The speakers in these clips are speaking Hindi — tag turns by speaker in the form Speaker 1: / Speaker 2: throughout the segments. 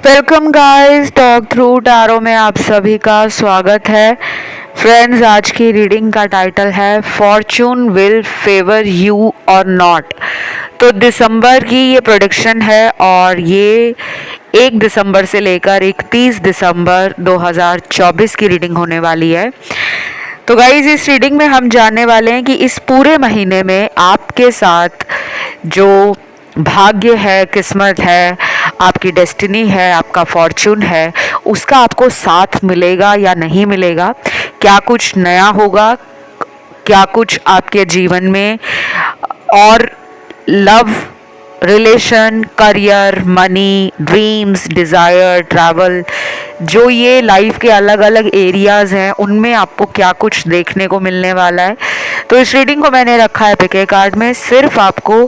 Speaker 1: Welcome guys, talk through tarot में आप सभी का स्वागत है। फ्रेंड्स, आज की रीडिंग का टाइटल है फॉर्चून विल फेवर यू और नॉट। तो दिसंबर की ये प्रोडिक्शन है और ये 1 दिसंबर से लेकर 31 दिसंबर 2024 की रीडिंग होने वाली है। तो गाइज, इस रीडिंग में हम जानने वाले हैं कि इस पूरे महीने में आपके साथ जो भाग्य है, किस्मत है, आपकी डेस्टिनी है, आपका फॉर्चून है, उसका आपको साथ मिलेगा या नहीं मिलेगा। क्या कुछ नया होगा, क्या कुछ आपके जीवन में और love, relation, career, money, dreams, desire, travel, जो ये लाइफ के अलग अलग एरियाज़ हैं उनमें आपको क्या कुछ देखने को मिलने वाला है। तो इस रीडिंग को मैंने रखा है पिके कार्ड में। सिर्फ आपको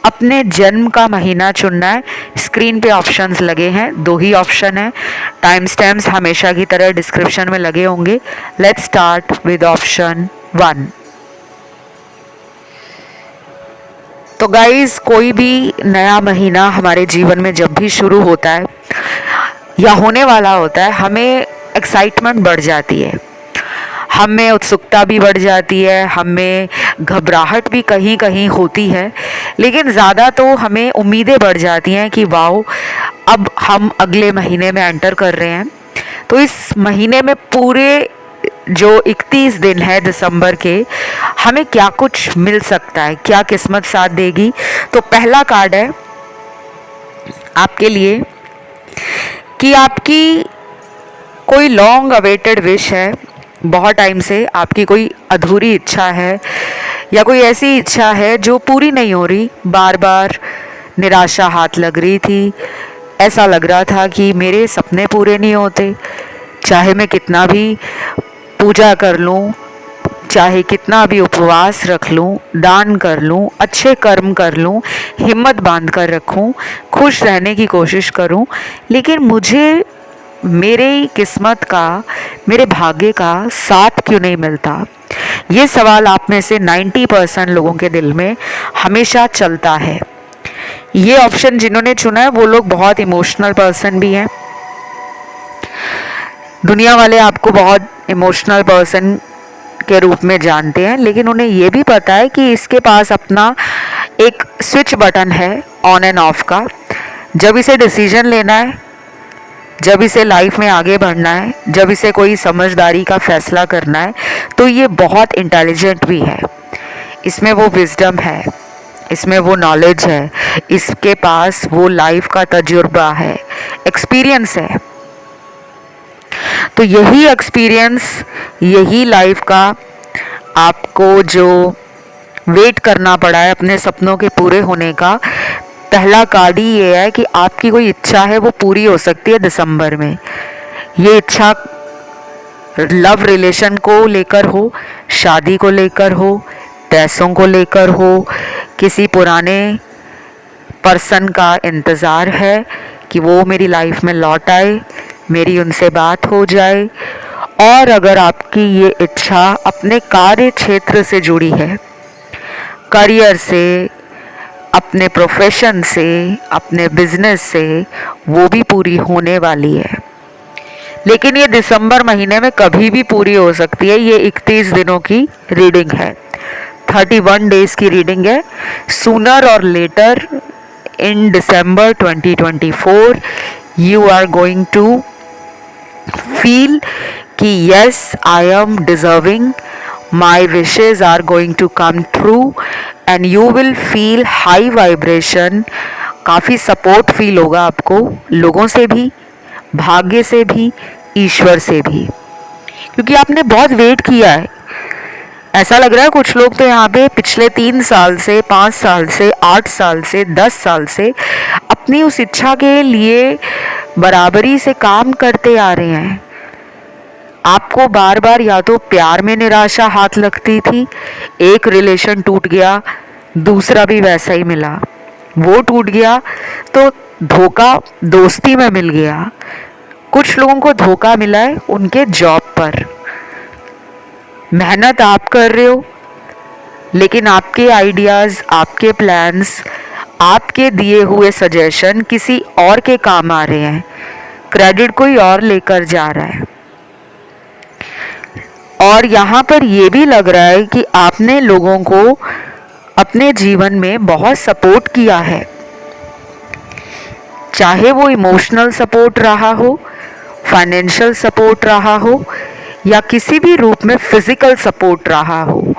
Speaker 1: अपने जन्म का महीना चुनना है। स्क्रीन पे ऑप्शंस लगे हैं, 2 ही ऑप्शन है। टाइम स्टैम्प्स हमेशा की तरह डिस्क्रिप्शन में लगे होंगे। Let's start with option 1। तो गाइस, कोई भी नया महीना हमारे जीवन में जब भी शुरू होता है या होने वाला होता है, हमें एक्साइटमेंट बढ़ जाती है, हमें उत्सुकता भी बढ़ जाती है, हमें घबराहट भी कहीं कहीं होती है, लेकिन ज़्यादा तो हमें उम्मीदें बढ़ जाती हैं कि वाओ, अब हम अगले महीने में एंटर कर रहे हैं। तो इस महीने में पूरे जो 31 दिन है दिसंबर के, हमें क्या कुछ मिल सकता है, क्या किस्मत साथ देगी। तो पहला कार्ड है आपके लिए कि आपकी कोई लॉन्ग अवेटेड विश है, बहुत टाइम से आपकी कोई अधूरी इच्छा है या कोई ऐसी इच्छा है जो पूरी नहीं हो रही। बार बार निराशा हाथ लग रही थी, ऐसा लग रहा था कि मेरे सपने पूरे नहीं होते, चाहे मैं कितना भी पूजा कर लूँ, चाहे कितना भी उपवास रख लूँ, दान कर लूँ, अच्छे कर्म कर लूँ, हिम्मत बांध कर रखूँ, खुश रहने की कोशिश करूँ, लेकिन मुझे मेरे किस्मत का, मेरे भाग्य का साथ क्यों नहीं मिलता। ये सवाल आप में से 90% लोगों के दिल में हमेशा चलता है। ये ऑप्शन जिन्होंने चुना है वो लोग बहुत इमोशनल पर्सन भी हैं। दुनिया वाले आपको बहुत इमोशनल पर्सन के रूप में जानते हैं, लेकिन उन्हें ये भी पता है कि इसके पास अपना एक स्विच बटन है ऑन एंड ऑफ का। जब इसे डिसीजन लेना है, जब इसे लाइफ में आगे बढ़ना है, जब इसे कोई समझदारी का फैसला करना है, तो ये बहुत इंटेलिजेंट भी है। इसमें वो विजडम है, इसमें वो नॉलेज है, इसके पास वो लाइफ का तजुर्बा है, एक्सपीरियंस है। तो यही एक्सपीरियंस, यही लाइफ का आपको जो वेट करना पड़ा है अपने सपनों के पूरे होने का, पहला कार्ड ही ये है कि आपकी कोई इच्छा है वो पूरी हो सकती है दिसंबर में। ये इच्छा लव रिलेशन को लेकर हो, शादी को लेकर हो, पैसों को लेकर हो, किसी पुराने पर्सन का इंतज़ार है कि वो मेरी लाइफ में लौट आए, मेरी उनसे बात हो जाए। और अगर आपकी ये इच्छा अपने कार्य क्षेत्र से जुड़ी है, करियर से, अपने प्रोफेशन से, अपने बिजनेस से, वो भी पूरी होने वाली है। लेकिन ये दिसंबर महीने में कभी भी पूरी हो सकती है। ये 31 दिनों की रीडिंग है, 31 डेज की रीडिंग है। Sooner or later in December 2024 you are going to feel कि yes, I am deserving, my wishes are going to come true and you will feel high vibration। काफ़ी सपोर्ट फील होगा आपको, लोगों से भी, भाग्य से भी, ईश्वर से भी, क्योंकि आपने बहुत वेट किया है। ऐसा लग रहा है कुछ लोग तो यहाँ पे पिछले 3 साल से, 5 साल से, 8 साल से, 10 साल से अपनी उस इच्छा के लिए बराबरी से काम करते आ रहे हैं। आपको बार बार या तो प्यार में निराशा हाथ लगती थी, एक रिलेशन टूट गया, दूसरा भी वैसा ही मिला, वो टूट गया, तो धोखा दोस्ती में मिल गया। कुछ लोगों को धोखा मिला है उनके जॉब पर। मेहनत आप कर रहे हो, लेकिन आपके आइडियाज़, आपके प्लान्स, आपके दिए हुए सजेशन किसी और के काम आ रहे हैं। क्रेडिट कोई और लेकर जा रहा है। और यहाँ पर ये भी लग रहा है कि आपने लोगों को अपने जीवन में बहुत सपोर्ट किया है, चाहे वो इमोशनल सपोर्ट रहा हो, फाइनेंशियल सपोर्ट रहा हो, या किसी भी रूप में फिजिकल सपोर्ट रहा हो,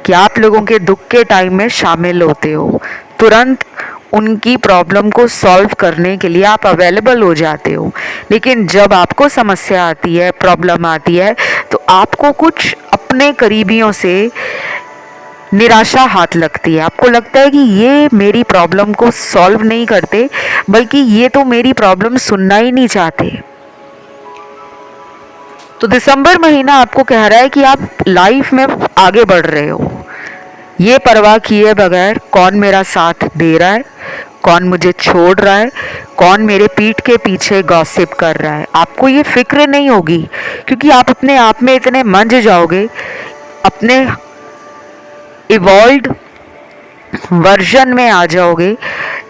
Speaker 1: कि आप लोगों के दुख के टाइम में शामिल होते हो, तुरंत उनकी प्रॉब्लम को सॉल्व करने के लिए आप अवेलेबल हो जाते हो। लेकिन जब आपको समस्या आती है, प्रॉब्लम आती है, तो आपको कुछ अपने करीबियों से निराशा हाथ लगती है। आपको लगता है कि ये मेरी प्रॉब्लम को सॉल्व नहीं करते, बल्कि ये तो मेरी प्रॉब्लम सुनना ही नहीं चाहते। तो दिसंबर महीना आपको कह रहा है कि आप लाइफ में आगे बढ़ रहे हो, ये परवाह किए बगैर कौन मेरा साथ दे रहा है, कौन मुझे छोड़ रहा है, कौन मेरे पीठ के पीछे गॉसिप कर रहा है। आपको ये फिक्र नहीं होगी, क्योंकि आप अपने आप में इतने मंझ जाओगे, अपने इवॉल्व्ड वर्जन में आ जाओगे,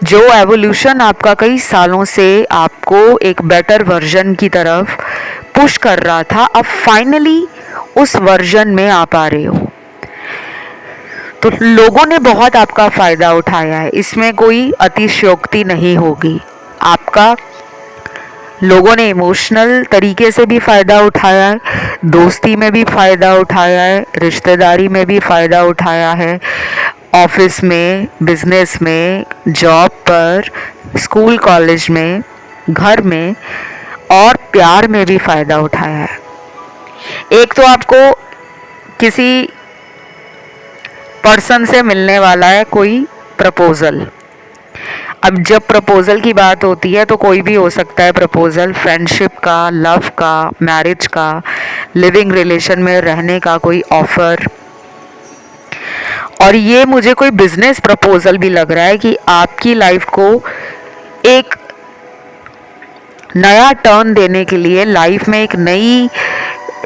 Speaker 1: जो एवोल्यूशन आपका कई सालों से आपको एक बेटर वर्जन की तरफ पुश कर रहा था, अब फाइनली उस वर्जन में आ पा रहे हो। तो लोगों ने बहुत आपका फ़ायदा उठाया है, इसमें कोई अतिशयोक्ति नहीं होगी। आपका लोगों ने इमोशनल तरीके से भी फ़ायदा उठाया है, दोस्ती में भी फ़ायदा उठाया है, रिश्तेदारी में भी फ़ायदा उठाया है, ऑफिस में, बिजनेस में, जॉब पर, स्कूल कॉलेज में, घर में और प्यार में भी फ़ायदा उठाया है। एक तो आपको किसी पर्सन से मिलने वाला है कोई प्रपोज़ल। अब जब प्रपोज़ल की बात होती है तो कोई भी हो सकता है प्रपोज़ल, फ्रेंडशिप का, लव का, मैरिज का, लिविंग रिलेशन में रहने का कोई ऑफ़र। और ये मुझे कोई बिजनेस प्रपोज़ल भी लग रहा है कि आपकी लाइफ को एक नया टर्न देने के लिए, लाइफ में एक नई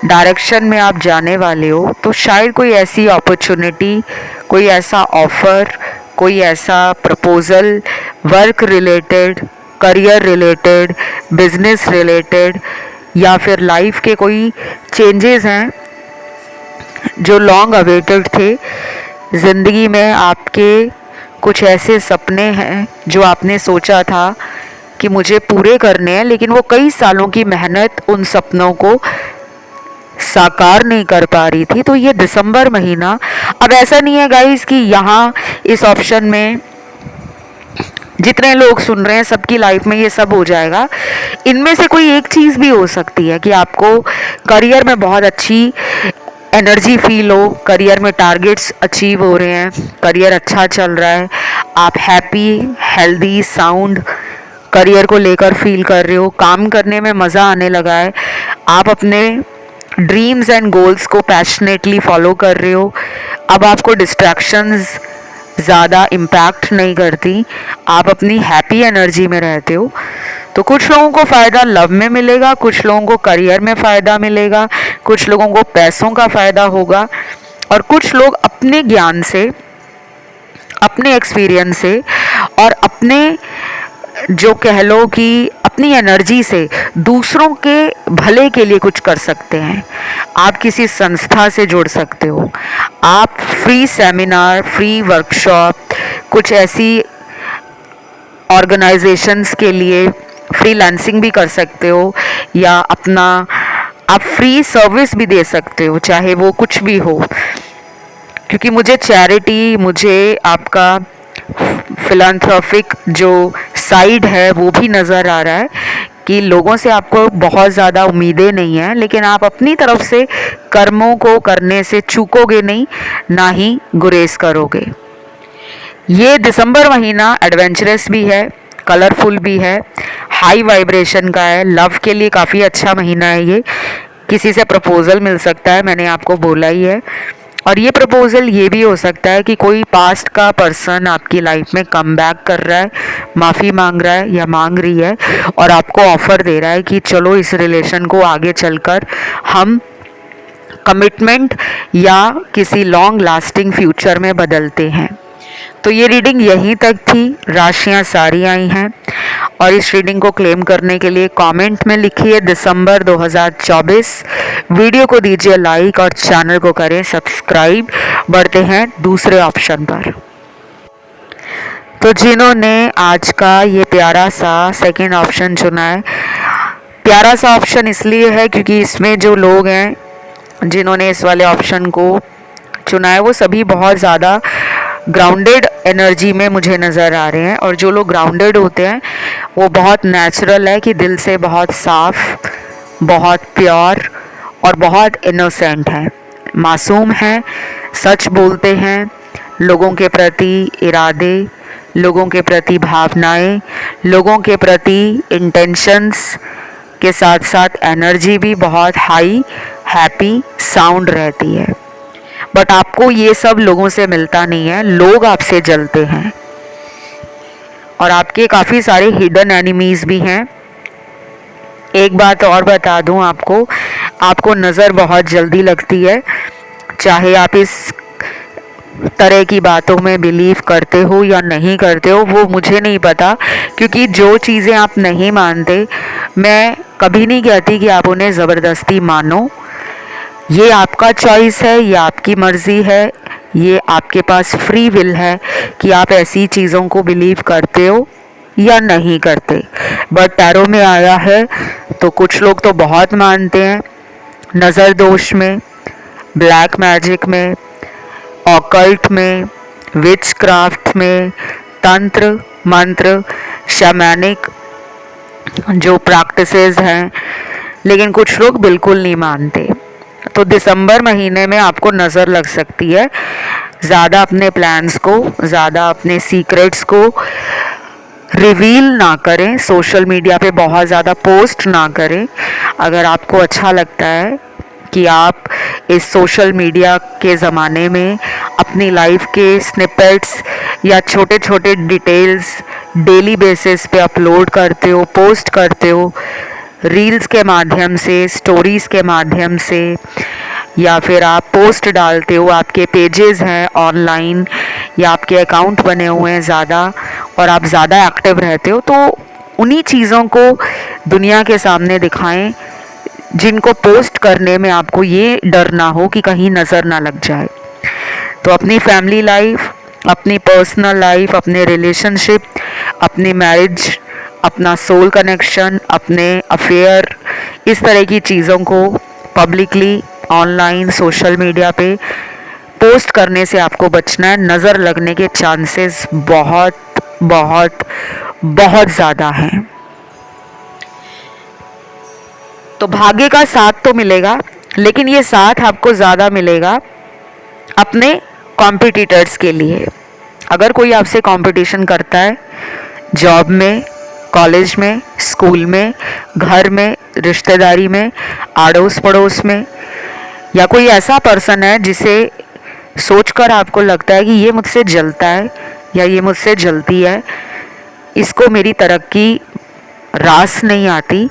Speaker 1: डायरेक्शन में आप जाने वाले हो। तो शायद कोई ऐसी अपॉर्चुनिटी, कोई ऐसा ऑफ़र, कोई ऐसा proposal, work related, career related, business related, या फिर लाइफ के कोई चेंजेस हैं जो लॉन्ग अवेटेड थे। ज़िंदगी में आपके कुछ ऐसे सपने हैं जो आपने सोचा था कि मुझे पूरे करने हैं, लेकिन वो कई सालों की मेहनत उन सपनों को साकार नहीं कर पा रही थी। तो ये दिसंबर महीना, अब ऐसा नहीं है गाइस कि यहाँ इस ऑप्शन में जितने लोग सुन रहे हैं सबकी लाइफ में ये सब हो जाएगा। इनमें से कोई एक चीज़ भी हो सकती है कि आपको करियर में बहुत अच्छी एनर्जी फील हो, करियर में टारगेट्स अचीव हो रहे हैं, करियर अच्छा चल रहा है, आप हैप्पी, हेल्दी, साउंड करियर को लेकर फील कर रहे हो, काम करने में मज़ा आने लगा है, आप अपने ड्रीम्स एंड गोल्स को पैशनेटली फॉलो कर रहे हो। अब आपको डिस्ट्रैक्शंस ज़्यादा इम्पैक्ट नहीं करती, आप अपनी हैप्पी एनर्जी में रहते हो। तो कुछ लोगों को फ़ायदा लव में मिलेगा, कुछ लोगों को करियर में फ़ायदा मिलेगा, कुछ लोगों को पैसों का फ़ायदा होगा, और कुछ लोग अपने ज्ञान से, अपने एक्सपीरियंस से और अपने जो कह लो कि अपनी एनर्जी से दूसरों के भले के लिए कुछ कर सकते हैं। आप किसी संस्था से जुड़ सकते हो, आप फ्री सेमिनार, फ्री वर्कशॉप, कुछ ऐसी ऑर्गेनाइजेशंस के लिए फ्रीलांसिंग भी कर सकते हो, या अपना आप फ्री सर्विस भी दे सकते हो, चाहे वो कुछ भी हो। क्योंकि मुझे चैरिटी, मुझे आपका फिलैंथ्रोपिक जो साइड है वो भी नज़र आ रहा है कि लोगों से आपको बहुत ज़्यादा उम्मीदें नहीं हैं, लेकिन आप अपनी तरफ से कर्मों को करने से चूकोगे नहीं, ना ही गुरेज करोगे। ये दिसंबर महीना एडवेंचरस भी है, कलरफुल भी है, हाई वाइब्रेशन का है, लव के लिए काफ़ी अच्छा महीना है ये। किसी से प्रपोज़ल मिल सकता है, मैंने आपको बोला ही है। और ये प्रपोज़ल ये भी हो सकता है कि कोई पास्ट का पर्सन आपकी लाइफ में कम बैक कर रहा है, माफ़ी मांग रहा है या मांग रही है, और आपको ऑफ़र दे रहा है कि चलो इस रिलेशन को आगे चलकर हम कमिटमेंट या किसी लॉन्ग लास्टिंग फ्यूचर में बदलते हैं। तो ये रीडिंग यहीं तक थी, राशियाँ सारी आई हैं। और इस रीडिंग को क्लेम करने के लिए कमेंट में लिखिए दिसंबर 2024। वीडियो को दीजिए लाइक और चैनल को करें सब्सक्राइब। बढ़ते हैं दूसरे ऑप्शन पर। तो जिन्होंने आज का ये प्यारा सा सेकंड ऑप्शन चुना है, प्यारा सा ऑप्शन इसलिए है क्योंकि इसमें जो लोग हैं जिन्होंने इस वाले ऑप्शन को चुना है वो सभी बहुत ज़्यादा ग्राउंडेड एनर्जी में मुझे नज़र आ रहे हैं। और जो लोग ग्राउंडेड होते हैं वो बहुत नेचुरल है कि दिल से बहुत साफ, बहुत प्योर और बहुत इनोसेंट है, मासूम है, सच बोलते हैं, लोगों के प्रति इरादे, लोगों के प्रति भावनाएं, लोगों के प्रति इंटेंशंस के साथ साथ एनर्जी भी बहुत हाई, हैप्पी, साउंड रहती है। बट आपको ये सब लोगों से मिलता नहीं है, लोग आपसे जलते हैं और आपके काफ़ी सारे हिडन एनिमीज भी हैं। एक बात और बता दूं आपको नज़र बहुत जल्दी लगती है, चाहे आप इस तरह की बातों में बिलीव करते हो या नहीं करते हो वो मुझे नहीं पता, क्योंकि जो चीज़ें आप नहीं मानते मैं कभी नहीं कहती कि आप उन्हें ज़बरदस्ती मानो। ये आपका चॉइस है, ये आपकी मर्ज़ी है, ये आपके पास फ्री विल है कि आप ऐसी चीज़ों को बिलीव करते हो या नहीं करते। बट टैरो में आया है तो कुछ लोग तो बहुत मानते हैं, नज़र दोष में, ब्लैक मैजिक में, ऑकल्ट में, विच क्राफ्ट में, तंत्र मंत्र, शैमानिक जो प्रैक्टिसेस हैं, लेकिन कुछ लोग बिल्कुल नहीं मानते। तो दिसंबर महीने में आपको नज़र लग सकती है। ज़्यादा अपने प्लान्स को, ज़्यादा अपने सीक्रेट्स को रिवील ना करें, सोशल मीडिया पे बहुत ज़्यादा पोस्ट ना करें। अगर आपको अच्छा लगता है कि आप इस सोशल मीडिया के ज़माने में अपनी लाइफ के स्निपेट्स या छोटे छोटे डिटेल्स डेली बेसिस पे अपलोड करते हो, पोस्ट करते हो, रील्स के माध्यम से, स्टोरीज़ के माध्यम से, या फिर आप पोस्ट डालते हो, आपके पेजेस हैं ऑनलाइन या आपके अकाउंट बने हुए हैं ज़्यादा और आप ज़्यादा एक्टिव रहते हो, तो उन्हीं चीज़ों को दुनिया के सामने दिखाएं जिनको पोस्ट करने में आपको ये डर ना हो कि कहीं नज़र ना लग जाए। तो अपनी फैमिली लाइफ, अपनी पर्सनल लाइफ, अपने रिलेशनशिप, अपनी मैरिज, अपना सोल कनेक्शन, अपने अफेयर, इस तरह की चीज़ों को पब्लिकली ऑनलाइन सोशल मीडिया पे पोस्ट करने से आपको बचना है। नज़र लगने के चांसेस बहुत बहुत बहुत ज़्यादा हैं। तो भाग्य का साथ तो मिलेगा, लेकिन ये साथ आपको ज़्यादा मिलेगा अपने कॉम्पिटिटर्स के लिए। अगर कोई आपसे कंपटीशन करता है जॉब में, कॉलेज में, स्कूल में, घर में, रिश्तेदारी में, आड़ोस पड़ोस में, या कोई ऐसा पर्सन है जिसे सोचकर आपको लगता है कि ये मुझसे जलता है या ये मुझसे जलती है, इसको मेरी तरक्की रास नहीं आती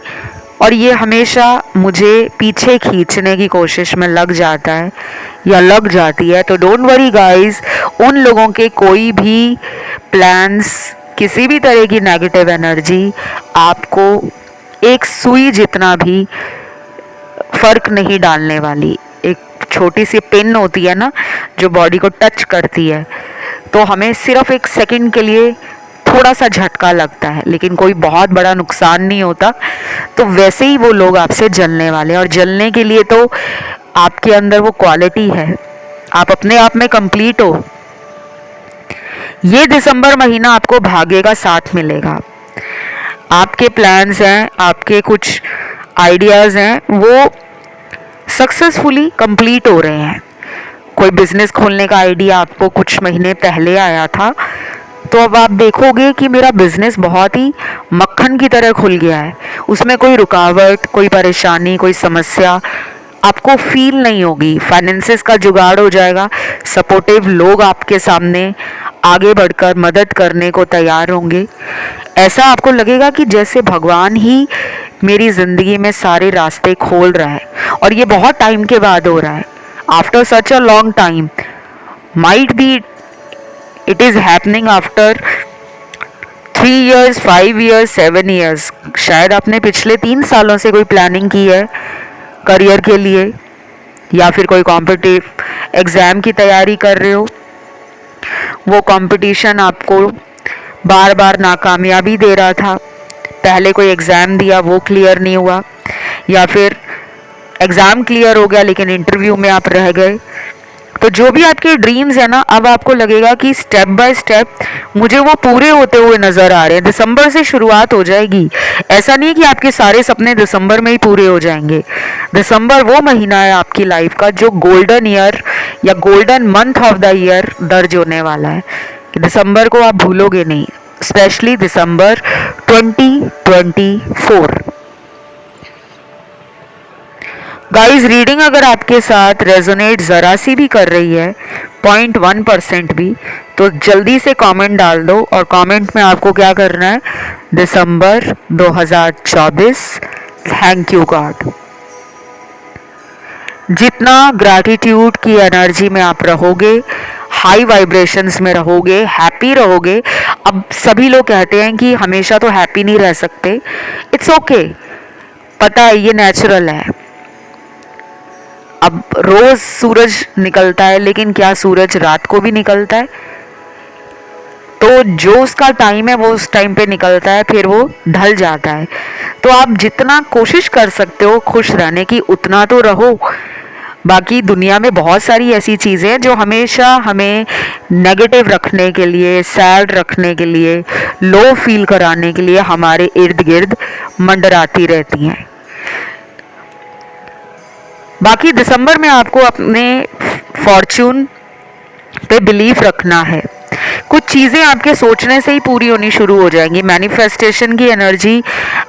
Speaker 1: और ये हमेशा मुझे पीछे खींचने की कोशिश में लग जाता है या लग जाती है, तो डोंट वरी गाइस, उन लोगों के कोई भी प्लान्स, किसी भी तरह की नेगेटिव एनर्जी आपको एक सुई जितना भी फ़र्क नहीं डालने वाली। एक छोटी सी पिन होती है ना जो बॉडी को टच करती है, तो हमें सिर्फ एक सेकंड के लिए थोड़ा सा झटका लगता है लेकिन कोई बहुत बड़ा नुकसान नहीं होता। तो वैसे ही वो लोग आपसे जलने वाले, और जलने के लिए तो आपके अंदर वो क्वालिटी है, आप अपने आप में कंप्लीट हो। ये दिसंबर महीना आपको भाग्य का साथ मिलेगा। आपके प्लान्स हैं, आपके कुछ आइडियाज़ हैं, वो सक्सेसफुली कंप्लीट हो रहे हैं। कोई बिजनेस खोलने का आइडिया आपको कुछ महीने पहले आया था, तो अब आप देखोगे कि मेरा बिजनेस बहुत ही मक्खन की तरह खुल गया है, उसमें कोई रुकावट, कोई परेशानी, कोई समस्या आपको फील नहीं होगी। फाइनेंसेस का जुगाड़ हो जाएगा, सपोर्टिव लोग आपके सामने आगे बढ़कर मदद करने को तैयार होंगे। ऐसा आपको लगेगा कि जैसे भगवान ही मेरी ज़िंदगी में सारे रास्ते खोल रहा है, और ये बहुत टाइम के बाद हो रहा है, after such a long time. Might be it is happening after 3 years, 5 years, 7 years, शायद आपने पिछले 3 सालों से कोई प्लानिंग की है करियर के लिए, या फिर कोई कॉम्पिटिटिव एग्ज़ाम की तैयारी कर रहे हो, वो कंपटीशन आपको बार बार नाकामयाबी दे रहा था, पहले कोई एग्ज़ाम दिया वो क्लियर नहीं हुआ, या फिर एग्ज़ाम क्लियर हो गया लेकिन इंटरव्यू में आप रह गए। तो जो भी आपके ड्रीम्स है ना, अब आपको लगेगा कि स्टेप बाय स्टेप मुझे वो पूरे होते हुए नज़र आ रहे हैं। दिसंबर से शुरुआत हो जाएगी। ऐसा नहीं है कि आपके सारे सपने दिसंबर में ही पूरे हो जाएंगे। दिसंबर वो महीना है आपकी लाइफ का जो गोल्डन ईयर या golden month of the year दर्ज होने वाला है, कि दिसंबर को आप भूलोगे नहीं, स्पेशली दिसंबर 2024। गाइस, रीडिंग अगर आपके साथ रेजोनेट ज़रा सी भी कर रही है, 0.1% भी, तो जल्दी से कमेंट डाल दो। और कमेंट में आपको क्या करना है, दिसंबर 2024, थैंक यू गॉड। जितना ग्रैटिट्यूड की एनर्जी में आप रहोगे, हाई वाइब्रेशंस में रहोगे, हैप्पी रहोगे। अब सभी लोग कहते हैं कि हमेशा तो हैप्पी नहीं रह सकते, इट्स ओके, पता है ये नेचुरल है। अब रोज सूरज निकलता है, लेकिन क्या सूरज रात को भी निकलता है? तो जो उसका टाइम है वो उस टाइम पे निकलता है, फिर वो ढल जाता है। तो आप जितना कोशिश कर सकते हो खुश रहने की, उतना तो रहो। बाकी दुनिया में बहुत सारी ऐसी चीज़ें हैं जो हमेशा हमें नेगेटिव रखने के लिए, सैड रखने के लिए, लो फील कराने के लिए हमारे इर्द गिर्द मंडराती रहती हैं। बाकी दिसंबर में आपको अपने फॉर्च्यून पे बिलीफ रखना है। कुछ चीज़ें आपके सोचने से ही पूरी होनी शुरू हो जाएंगी। मैनिफेस्टेशन की एनर्जी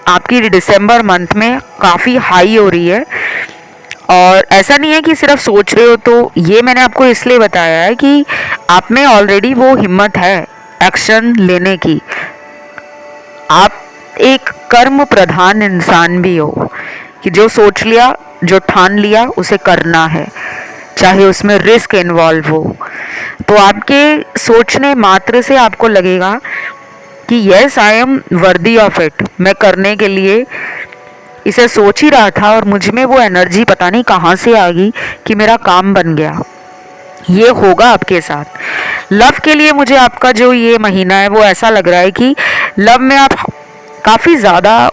Speaker 1: आपकी दिसंबर मंथ में काफ़ी हाई हो रही है। और ऐसा नहीं है कि सिर्फ सोच रहे हो, तो ये मैंने आपको इसलिए बताया है कि आप में ऑलरेडी वो हिम्मत है एक्शन लेने की। आप एक कर्म प्रधान इंसान भी हो कि जो सोच लिया, जो ठान लिया, उसे करना है, चाहे उसमें रिस्क इन्वॉल्व हो। तो आपके सोचने मात्र से आपको लगेगा कि yes I M worthy of it, मैं करने के लिए इसे सोच ही रहा था और मुझ में वो एनर्जी पता नहीं कहाँ से आ गई कि मेरा काम बन गया। ये होगा आपके साथ। लव के लिए मुझे आपका जो ये महीना है वो ऐसा लग रहा है कि लव में आप काफ़ी ज़्यादा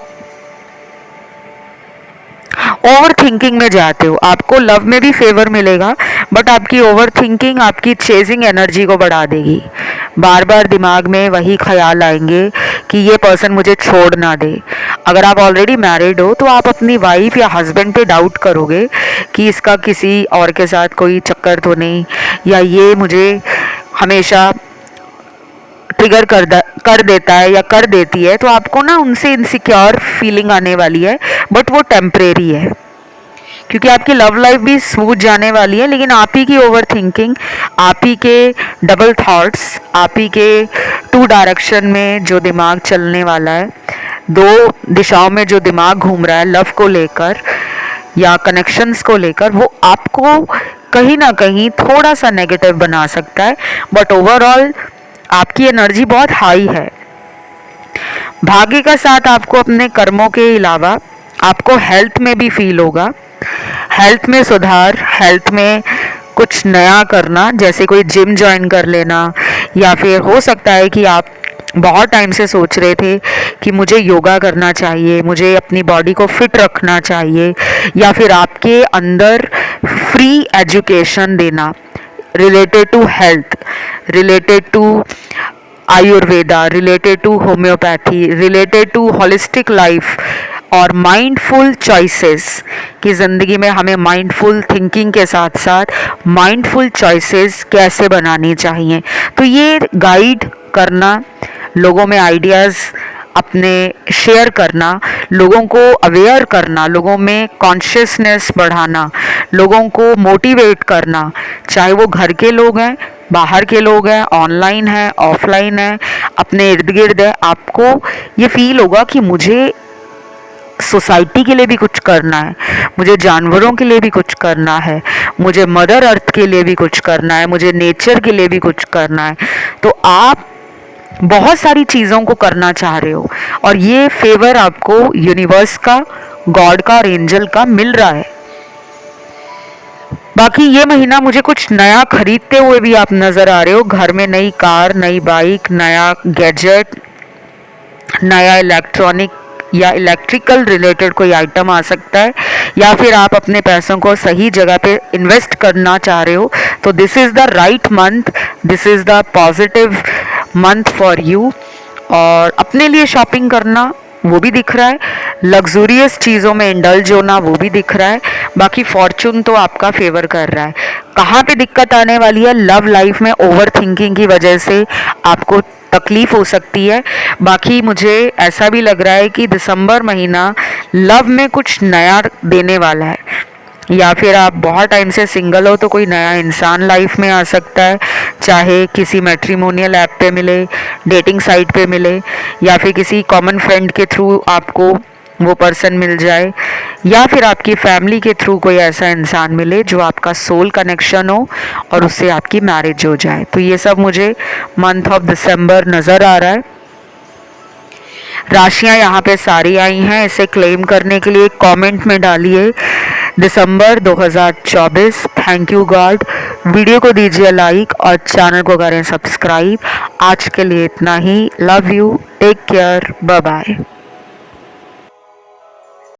Speaker 1: ओवर थिंकिंग में जाते हो। आपको लव में भी फेवर मिलेगा, बट आपकी ओवर थिंकिंग आपकी चेजिंग एनर्जी को बढ़ा देगी। बार बार दिमाग में वही ख्याल आएंगे कि ये पर्सन मुझे छोड़ ना दे। अगर आप ऑलरेडी मैरिड हो तो आप अपनी वाइफ या हस्बैंड पे डाउट करोगे कि इसका किसी और के साथ कोई चक्कर तो नहीं, या ये मुझे हमेशा ट्रिगर कर देता है या कर देती है। तो आपको ना उनसे इनसिक्योर फीलिंग आने वाली है, बट वो टेम्परेरी है, क्योंकि आपकी लव लाइफ भी स्मूथ जाने वाली है। लेकिन आप ही की ओवर थिंकिंग, आप ही के डबल थॉट्स, आप ही के 2 डायरेक्शन में जो दिमाग चलने वाला है, 2 दिशाओं में जो दिमाग घूम रहा है लव को लेकर या कनेक्शंस को लेकर, वो आपको कहीं ना कहीं थोड़ा सा नेगेटिव बना सकता है। बट ओवरऑल आपकी एनर्जी बहुत हाई है। भाग्य का साथ आपको अपने कर्मों के अलावा आपको हेल्थ में भी फील होगा। हेल्थ में सुधार, हेल्थ में कुछ नया करना, जैसे कोई जिम ज्वाइन कर लेना, या फिर हो सकता है कि आप बहुत टाइम से सोच रहे थे कि मुझे योगा करना चाहिए, मुझे अपनी बॉडी को फिट रखना चाहिए, या फिर आपके अंदर फ्री एजुकेशन देना related to health, related to Ayurveda, related to homeopathy, related to holistic life और माइंडफुल चॉइसेस की ज़िंदगी में हमें माइंडफुल थिंकिंग के साथ साथ माइंडफुल चॉइसेस कैसे बनानी चाहिए। तो ये गाइड करना, लोगों में आइडियाज़ अपने शेयर करना, लोगों को अवेयर करना, लोगों में कॉन्शियसनेस बढ़ाना, लोगों को मोटिवेट करना, चाहे वो घर के लोग हैं, बाहर के लोग हैं, ऑनलाइन है, ऑफलाइन है, अपने इर्द गिर्द है, आपको ये फील होगा कि मुझे सोसाइटी के लिए भी कुछ करना है, मुझे जानवरों के लिए भी कुछ करना है, मुझे मदर अर्थ के लिए भी कुछ करना है, मुझे नेचर के लिए भी कुछ करना है। तो आप बहुत सारी चीज़ों को करना चाह रहे हो और ये फेवर आपको यूनिवर्स का, गॉड का और एंजल का मिल रहा है। बाकी ये महीना मुझे कुछ नया खरीदते हुए भी आप नज़र आ रहे हो। घर में नई कार, नई बाइक, नया गैजेट, नया इलेक्ट्रॉनिक या इलेक्ट्रिकल रिलेटेड कोई आइटम आ सकता है, या फिर आप अपने पैसों को सही जगह पे इन्वेस्ट करना चाह रहे हो। तो this is the right month, this is the positive month for you. और अपने लिए शॉपिंग करना वो भी दिख रहा है, लग्जूरियस चीज़ों में इंडल्ज होना वो भी दिख रहा है। बाकी फॉर्चून तो आपका फेवर कर रहा है। कहाँ पे दिक्कत आने वाली है? लव लाइफ में ओवर थिंकिंग की वजह से आपको तकलीफ हो सकती है। बाकी मुझे ऐसा भी लग रहा है कि दिसंबर महीना लव में कुछ नया देने वाला है, या फिर आप बहुत टाइम से सिंगल हो तो कोई नया इंसान लाइफ में आ सकता है, चाहे किसी मैट्रिमोनियल ऐप पे मिले, डेटिंग साइट पे मिले, या फिर किसी कॉमन फ्रेंड के थ्रू आपको वो पर्सन मिल जाए, या फिर आपकी फैमिली के थ्रू कोई ऐसा इंसान मिले जो आपका सोल कनेक्शन हो और उससे आपकी मैरिज हो जाए। तो ये सब मुझे मंथ ऑफ दिसंबर नज़र आ रहा है। राशियां यहाँ पे सारी आई हैं। इसे क्लेम करने के लिए कमेंट में डालिए दिसंबर 2024। Thank you God. वीडियो को दीजिए लाइक और चैनल को करें सब्सक्राइब। आज के लिए इतना ही। Love you, take care, bye bye.